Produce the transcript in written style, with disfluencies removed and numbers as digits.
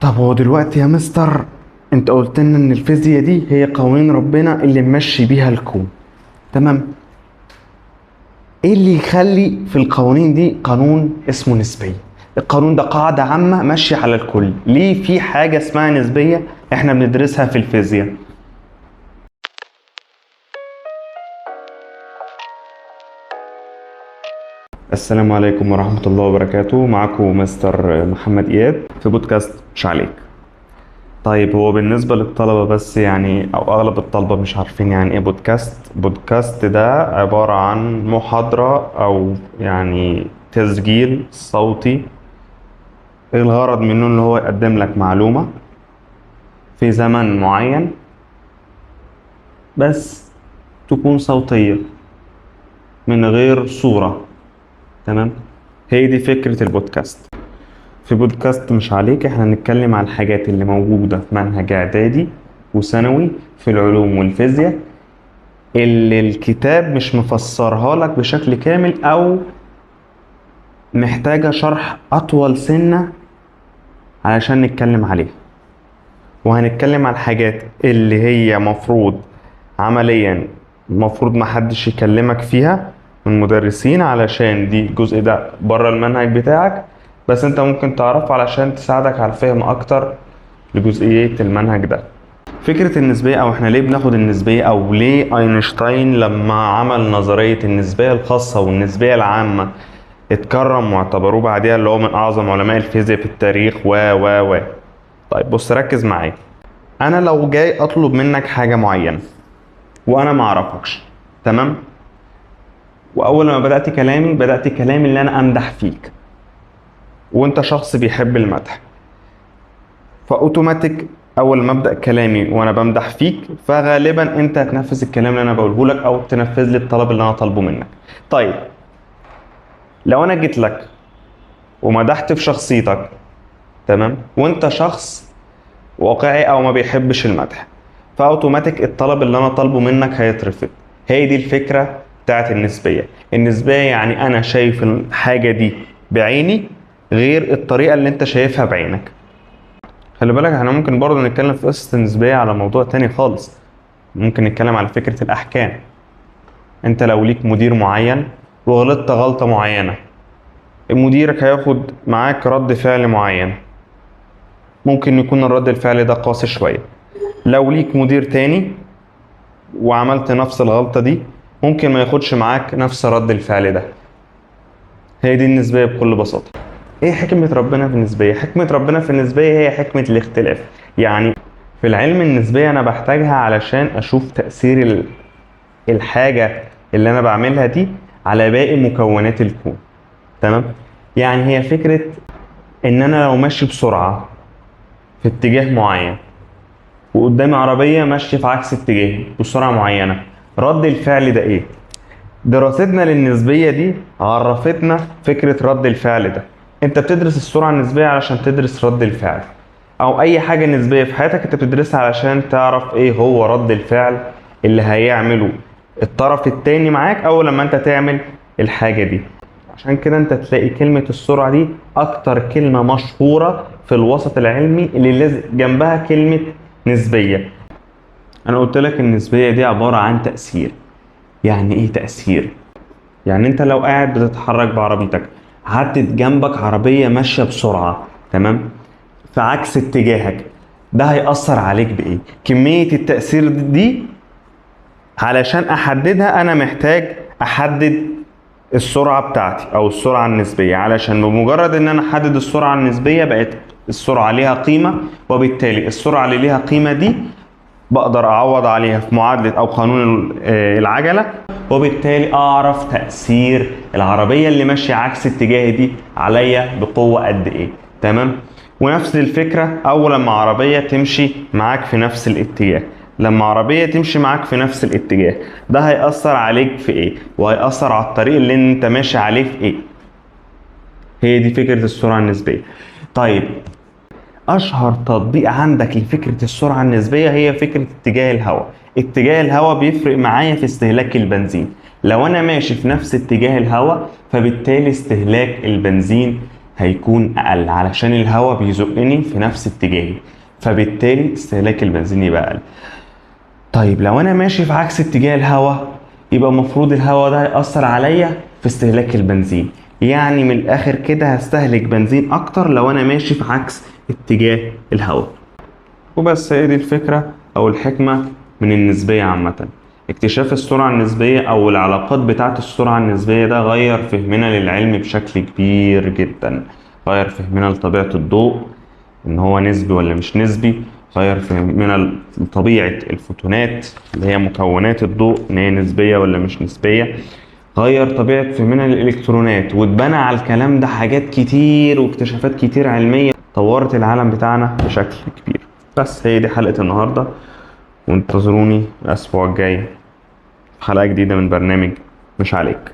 طب هو دلوقتي يا مستر، انت قلت لنا ان الفيزياء دي هي قوانين ربنا اللي ممشي بيها الكون. تمام. ايه اللي يخلي في القوانين دي قانون اسمه نسبية؟ القانون ده قاعدة عامة ماشية على الكل. ليه في حاجة اسمها نسبية احنا بندرسها في الفيزياء؟ السلام عليكم ورحمة الله وبركاته. معكم مستر محمد إياد في بودكاست مش عليك. طيب هو بالنسبة للطلبة بس يعني أو أغلب الطلبة مش عارفين يعني إيه بودكاست. بودكاست ده عبارة عن محاضرة أو يعني تسجيل صوتي، الغرض منه إن هو يقدم لك معلومة في زمن معين بس تكون صوتية من غير صورة. تمام. هي دي فكرة البودكاست. في بودكاست مش عليك احنا هنتكلم عن الحاجات اللي موجودة في منهج إعدادي وثانوي في العلوم والفيزياء، اللي الكتاب مش مفسرها لك بشكل كامل او محتاجة شرح اطول سنة علشان نتكلم عليها. وهنتكلم عن الحاجات اللي هي مفروض عمليا مفروض محدش يكلمك فيها من مدرسين، علشان دي الجزء ده بره المنهج بتاعك، بس انت ممكن تعرفه علشان تساعدك على الفهم اكتر لجزئية المنهج ده. فكرة النسبية أو إحنا ليه بناخد النسبية أو ليه أينشتاين لما عمل نظرية النسبية الخاصة والنسبية العامة اتكرم واعتبروه بعدها اللي هو من أعظم علماء الفيزياء في التاريخ و. طيب بص ركز معايا. أنا لو جاي أطلب منك حاجة معينة وأنا معرفكش، تمام؟ وأول ما بدأت كلامي اللي أنا أمدح فيك، وأنت شخص بيحب المدح، فاوتوماتيك اول ما ابدا كلامي وانا بمدح فيك فغالبا انت هتنفذ الكلام اللي انا بقوله لك او تنفذ لي الطلب اللي انا طالبه منك. طيب لو انا جيت لك ومدحت في شخصيتك، تمام، وانت شخص واقعي او ما بيحبش المدح، فاوتوماتيك الطلب اللي انا طالبه منك هيترفض. هي دي الفكره بتاعت النسبيه. النسبيه يعني انا شايف الحاجه دي بعيني غير الطريقه اللي انت شايفها بعينك. خلي بالك احنا ممكن برضه نتكلم في قصة النسبية على موضوع تاني خالص. ممكن نتكلم على فكرة الأحكام. انت لو ليك مدير معين وغلطت غلطة معينة، مديرك هياخد معاك رد فعل معين، ممكن يكون الرد الفعل ده قاسي شوية. لو ليك مدير تاني وعملت نفس الغلطة دي، ممكن ما ياخدش معاك نفس رد الفعل ده. هي دي النسبية بكل بساطة. ايه حكمة ربنا في النسبية؟ حكمة ربنا في النسبية هي حكمة الاختلاف. يعني في العلم النسبية انا بحتاجها علشان اشوف تأثير الحاجة اللي انا بعملها دي على باقي مكونات الكون. تمام. يعني هي فكرة ان انا لو ماشي بسرعة في اتجاه معين وقدامي عربية ماشية في عكس اتجاهي بسرعة معينة، رد الفعل ده ايه؟ دراستنا للنسبية دي عرفتنا فكرة رد الفعل ده. انت بتدرس السرعة النسبية علشان تدرس رد الفعل، او اي حاجة نسبية في حياتك انت بتدرسها علشان تعرف ايه هو رد الفعل اللي هيعمله الطرف التاني معاك اول لما انت تعمل الحاجة دي. عشان كده انت تلاقي كلمة السرعة دي اكتر كلمة مشهورة في الوسط العلمي اللي لازم جنبها كلمة نسبية. انا قلت لك النسبية دي عبارة عن تأثير. يعني ايه تأثير؟ يعني انت لو قاعد بتتحرك بعربيتك، عدت جنبك عربية ماشية بسرعة، تمام، في عكس اتجاهك، ده هيأثر عليك بإيه؟ كمية التأثير دي علشان أحددها أنا محتاج أحدد السرعة بتاعتي أو السرعة النسبية، علشان بمجرد إن أنا أحدد السرعة النسبية بقت السرعة ليها قيمة، وبالتالي السرعة اللي ليها قيمة دي بقدر أعوض عليها في معادلة أو قانون العجلة، وبالتالي أعرف تأثير العربية اللي ماشية عكس اتجاهي دي عليا بقوة قد إيه. تمام. ونفس الفكرة أول لما عربية تمشي معاك في نفس الاتجاه، لما عربية تمشي معاك في نفس الاتجاه، ده هيأثر عليك في إيه؟ وهيأثر على الطريق اللي أنت ماشي عليه في إيه؟ هي دي فكرة السرعة النسبية. طيب اشهر تطبيق عندك لفكره السرعه النسبيه هي فكره اتجاه الهواء. اتجاه الهواء بيفرق معايا في استهلاك البنزين. لو انا ماشي في نفس اتجاه الهواء فبالتالي استهلاك البنزين هيكون اقل علشان الهواء بيزقني في نفس اتجاهي، فبالتالي استهلاك البنزين يبقى اقل. طيب لو انا ماشي في عكس اتجاه الهواء، يبقى المفروض الهواء ده يأثر عليا في استهلاك البنزين. يعني من الاخر كده هستهلك بنزين اكتر لو انا ماشي في عكس اتجاه الهواء. وبس، هي دي الفكرة او الحكمة من النسبية عامة. اكتشاف السرعة النسبية او العلاقات بتاعة السرعة النسبية ده غير فهمنا للعلم بشكل كبير جدا. غير فهمنا لطبيعة الضوء، ان هو نسبي ولا مش نسبي. غير فهمنا لطبيعة الفوتونات اللي هي مكونات الضوء، ان هي نسبية ولا مش نسبية. غير طبيعة فهمنا للإلكترونات، واتبنى على الكلام ده حاجات كتير واكتشافات كتير علمية طورت العالم بتاعنا بشكل كبير. بس هي دي حلقة النهاردة، وانتظروني الأسبوع الجاي في حلقة جديدة من برنامج مش عليك.